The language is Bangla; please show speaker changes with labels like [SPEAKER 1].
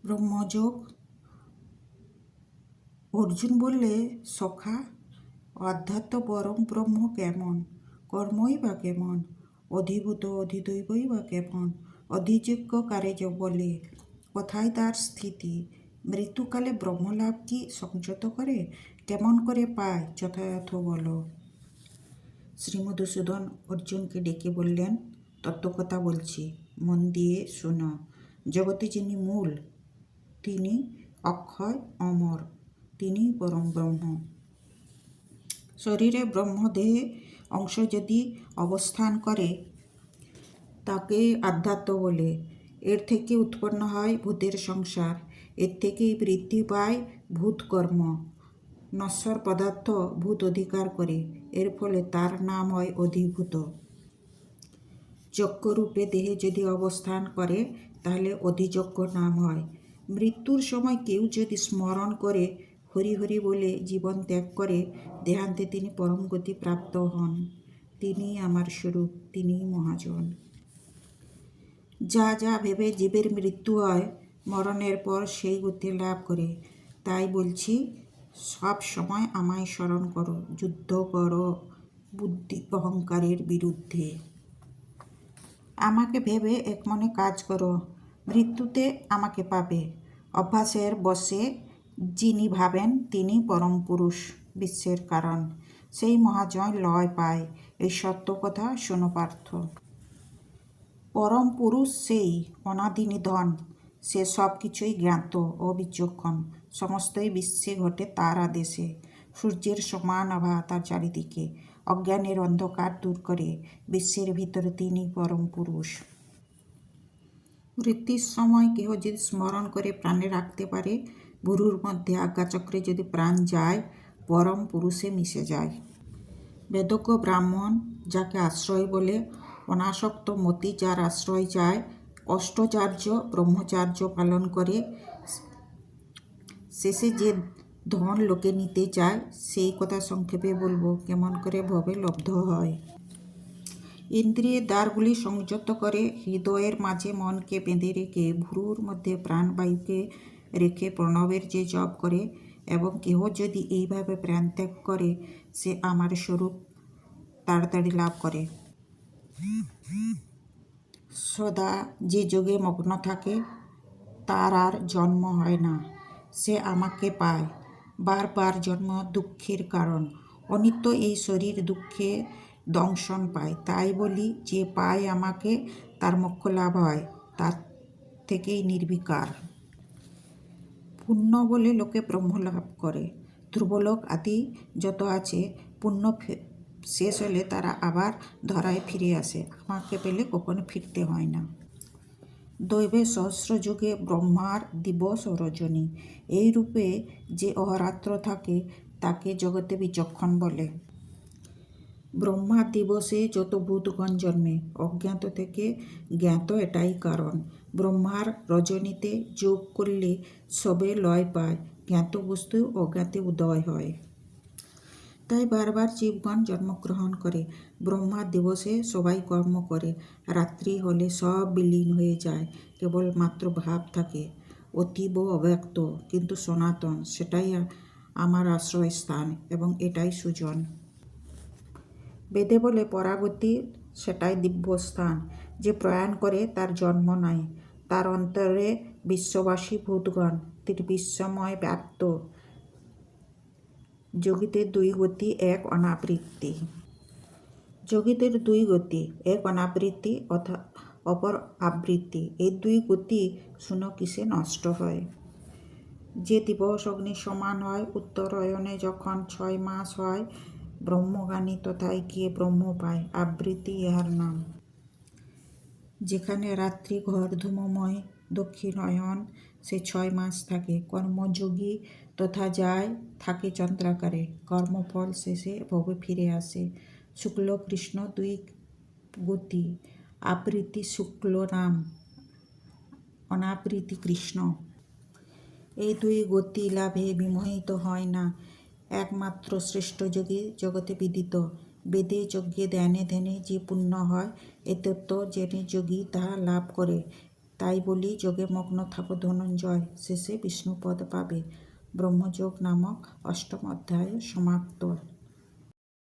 [SPEAKER 1] ব্রহ্মযোগ। অর্জুন বললে, সখা, অধ্যাত্ম পরম ব্রহ্ম কেমন? কর্মই বা কেমন? অধিভূত অধিদৈবই বা কেমন? অধিযোগ্য কারে যে বলে, কোথায় তার স্থিতি? মৃত্যুকালে ব্রহ্মলাভ কি সংযত করে? কেমন করে পায় যথাযথ বলো। শ্রীমধুসূদন অর্জুনকে ডেকে বললেন, তত্ত্বকথা বলছি, মন দিয়ে শোনো। জগতে যিনি মূল, তিনি অক্ষয় অমর, তিনি পরম ব্রহ্ম। শরীরে ব্রহ্মদেহে অংশ যদি অবস্থান করে তাকে আধ্যাত্ম বলে। এর থেকে উৎপন্ন হয় ভূতের সংসার, এর থেকেই বৃদ্ধি পায় ভূতকর্ম। নশ্বর পদার্থ ভূত অধিকার করে, এর ফলে তার নাম হয় অধিভূত। যজ্ঞরূপে দেহে যদি অবস্থান করে তাহলে অধিযজ্ঞ নাম হয়। মৃত্যুর সময় কেউ যদি স্মরণ করে হরি হরি বলে জীবন ত্যাগ করে, দেহান্তে তিনি পরম গতি প্রাপ্ত হন। তিনি আমার স্বরূপ, তিনি মহাজন। যা যা ভেবে জীবের মৃত্যু হয়, মরণের পর সেই গতি লাভ করে। তাই বলছি, সব সময় আমায় স্মরণ করো, যুদ্ধ করো বুদ্ধি অহংকারের বিরুদ্ধে। আমাকে ভেবে এক মনে কাজ করো, মৃত্যুতে আমাকে পাবে। অভ্যাসের বশে যিনি ভাবেন তিনি পরম পুরুষ, বিশ্বের কারণ। সেই মহাজয় লয় পায়, এই সত্য কথা শোনো পার্থ। পরম পুরুষ সেই অনাদি নিধন, সে সব কিছুই জ্ঞাত ও বিচক্ষণ। সমস্তই বিশ্বে ঘটে তার আদেশে। সূর্যের সমান আভা তার চারিদিকে, অজ্ঞানের অন্ধকার দূর করে। বিশ্বের ভিতরে তিনি পরম পুরুষ। মৃত্যুর সময় কেহ যদি স্মরণ করে প্রাণে রাখতে পারে, ভুরুর মধ্যে আজ্ঞাচক্রে যদি প্রাণ যায়, পরম পুরুষে মিশে যায়। বেদজ্ঞ ব্রাহ্মণ যাকে আশ্রয় বলে, অনাসক্ত মতি যার আশ্রয় চায়, অষ্টচার্য ব্রহ্মচার্য পালন করে, শেষে যে ধন লোকে নিতে চায়, সেই কথা সংক্ষেপে বলবো, কেমন করে ভবে লব্ধ হয়। ইন্দ্রিয়ের দ্বারগুলি সংযত করে, হৃদয়ের মাঝে মনকে বেঁধে রেখে, ভ্রুর মধ্যে প্রাণবায়ুকে রেখে প্রণবের যে জপ করে, এবং কেহ যদি এইভাবে প্রাণত্যাগ করে, সে আমার স্বরূপ তাড়াতাড়ি লাভ করে। সদা যে যোগে মগ্ন থাকে তার আর জন্ম হয় না, সে আমাকে পায়। বারবার জন্ম দুঃখের কারণ, অনিত্য এই শরীর দুঃখে দংশন পায়। তাই বলি, যে পায় আমাকে তার মোক্ষ লাভ হয়, তার থেকেই নির্বিকার। পুণ্য বলে লোকে ব্রহ্ম লাভ করে। ধ্রুবলোক আদি যত আছে, পুণ্য শেষ হলে তারা আবার ধরায় ফিরে আসে। আমাকে পেলে কখনো ফিরতে হয় না। দৈবে সহস্র যুগে ব্রহ্মার দিবস ও রজনী, এই রূপে যে অহরাত্র থাকে তাকে জগতে বিচক্ষণ বলে। ব্রহ্মার দিবসে যত ভূতগণ জন্মে, অজ্ঞাত থেকে জ্ঞাত, এটাই কারণ। ব্রহ্মার রজনীতে যোগ করলে সবে লয় পায়, জ্ঞাত বস্তু অজ্ঞাতে উদয় হয়। তাই বারবার জীবগণ জন্মগ্রহণ করে। ব্রহ্মার দিবসে সবাই কর্ম করে, রাত্রি হলে সব বিলীন হয়ে যায়, কেবল মাত্র ভাব থাকে, অতীব অব্যক্ত কিন্তু সনাতন। সেটাই আমার আশ্রয়স্থান এবং এটাই সুজন। বেদে বলে পরাগতি, সেটাই দিব্যস্থান। যে প্রয়াণ করে তার জন্ম নাই, তার অন্তরে বিশ্ববাসী ভূতগণ ত্রিবিশ্বময় ব্যাপ্ত। যোগীদের দুই গতি, এক অনাবৃত্তি। যোগীদের দুই গতি, এক অনাবৃত্তি অপর আবৃত্তি। এই দুই গতি শুনো কিসে নষ্ট হয়। যে দিবস অগ্নি সমান হয়, উত্তরায়ণে যখন 6 মাস হয়, ব্রহ্মজ্ঞানী তথায় গিয়ে ব্রহ্ম পায়, আবৃত্তি ইহার নাম। যেখানে রাত্রি ঘর ধূমময় দক্ষিণায়ন, সে 6 মাস থাকে। কর্মযোগী তথা যায়, থাকে চন্দ্রাকারে, কর্মফল শেষে ভবে ফিরে আসে। শুক্ল কৃষ্ণ দুই গতি, আবৃত্তি শুক্ল নাম, অনাবৃত্তি কৃষ্ণ। এই দুই গতি লাভে বিমোহিত হয় না, একমাত্র শ্রেষ্ঠ যোগী জগতে বিদিত। বেদে যজ্ঞে ধ্যানে ধ্যানে যে পুণ্য হয়, এ তত্ত্ব জেনে যোগী তাহা লাভ করে। তাই বলি যোগে মগ্ন থাকো ধনঞ্জয়, শেষে বিষ্ণুপদ পাবে। ব্রহ্মযোগ নামক অষ্টম অধ্যায় সমাপ্ত।